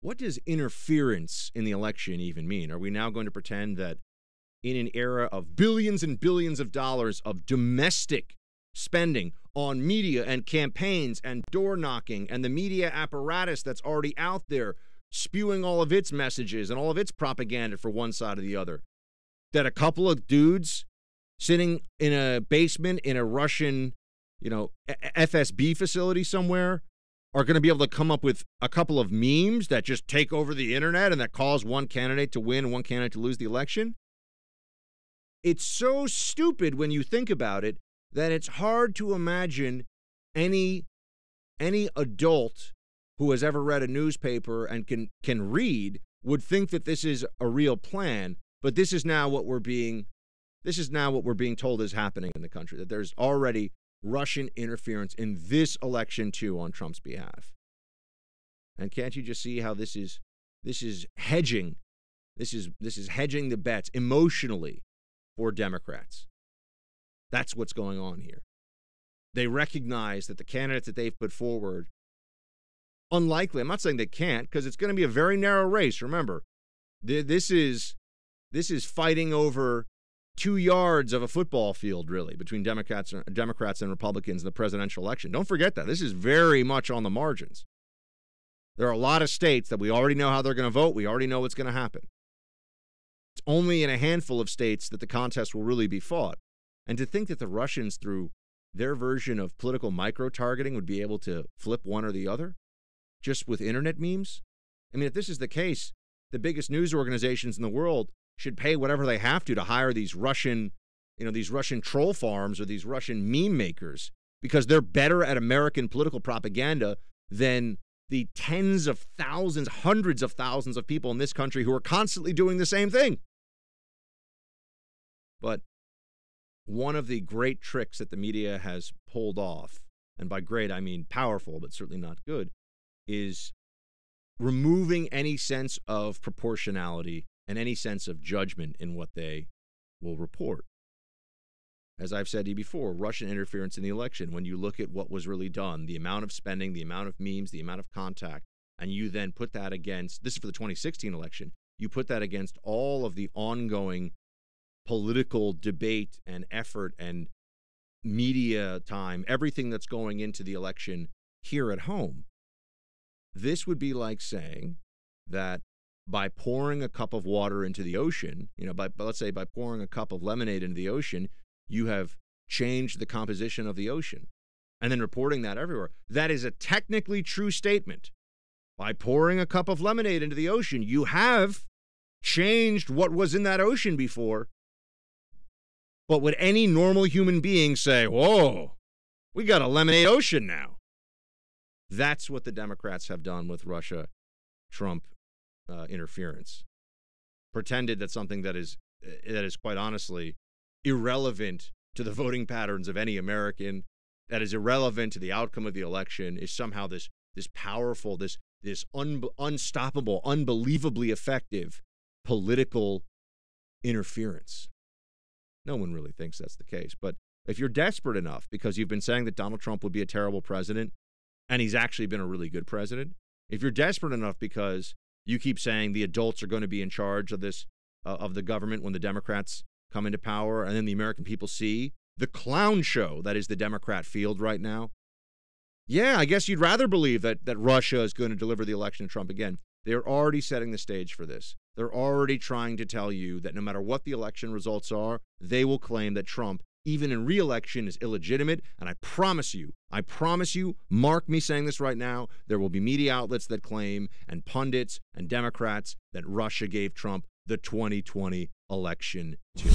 what does interference in the election even mean? Are we now going to pretend that in an era of billions and billions of dollars of domestic spending on media and campaigns and door knocking and the media apparatus that's already out there spewing all of its messages and all of its propaganda for one side or the other, that a couple of dudes sitting in a basement in a Russian, FSB facility somewhere are going to be able to come up with a couple of memes that just take over the internet and that cause one candidate to win and one candidate to lose the election? It's so stupid when you think about it that it's hard to imagine any adult who has ever read a newspaper and can read would think that this is a real plan. But this is now what we're being told is happening in the country, that there's already Russian interference in this election too on Trump's behalf. And can't you just see how this is hedging? This is hedging the bets emotionally for Democrats. That's what's going on here. They recognize that the candidates that they've put forward, unlikely, I'm not saying they can't, because it's going to be a very narrow race. Remember, this is fighting over 2 yards of a football field, really, between Democrats and Republicans in the presidential election. Don't forget that. This is very much on the margins. There are a lot of states that we already know how they're going to vote. We already know what's going to happen. It's only in a handful of states that the contest will really be fought. And to think that the Russians, through their version of political micro-targeting, would be able to flip one or the other just with internet memes? I mean, if this is the case, the biggest news organizations in the world should pay whatever they have to hire these Russian troll farms or these Russian meme makers, because they're better at American political propaganda than the tens of thousands, hundreds of thousands of people in this country who are constantly doing the same thing. But one of the great tricks that the media has pulled off, and by great I mean powerful, but certainly not good, is removing any sense of proportionality and any sense of judgment in what they will report. As I've said to you before, Russian interference in the election, when you look at what was really done, the amount of spending, the amount of memes, the amount of contact, and you then put that against, this is for the 2016 election, you put that against all of the ongoing political debate and effort and media time, everything that's going into the election here at home. This would be like saying that by pouring a cup of water into the ocean, let's say by pouring a cup of lemonade into the ocean, you have changed the composition of the ocean, and then reporting that everywhere. That is a technically true statement. By pouring a cup of lemonade into the ocean, you have changed what was in that ocean before. But would any normal human being say, whoa, we got a lemonade ocean now? That's what the Democrats have done with Russia-Trump interference. Pretended that something that is quite honestly irrelevant to the voting patterns of any American, that is irrelevant to the outcome of the election, is somehow this powerful, this unstoppable, unbelievably effective political interference. No one really thinks that's the case. But if you're desperate enough, because you've been saying that Donald Trump would be a terrible president, and he's actually been a really good president, if you're desperate enough because you keep saying the adults are going to be in charge of this, of the government when the Democrats come into power, and then the American people see the clown show that is the Democrat field right now, yeah, I guess you'd rather believe that Russia is going to deliver the election to Trump again. They're already setting the stage for this. They're already trying to tell you that no matter what the election results are, they will claim that Trump, even in re-election, is illegitimate. And I promise you, mark me saying this right now, there will be media outlets that claim, and pundits and Democrats, that Russia gave Trump the 2020 election too.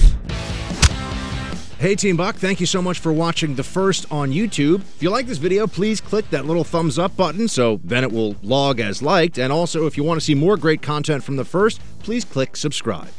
Hey Team Buck, thank you so much for watching The First on YouTube. If you like this video, please click that little thumbs up button so then it will log as liked. And also, if you want to see more great content from The First, please click subscribe.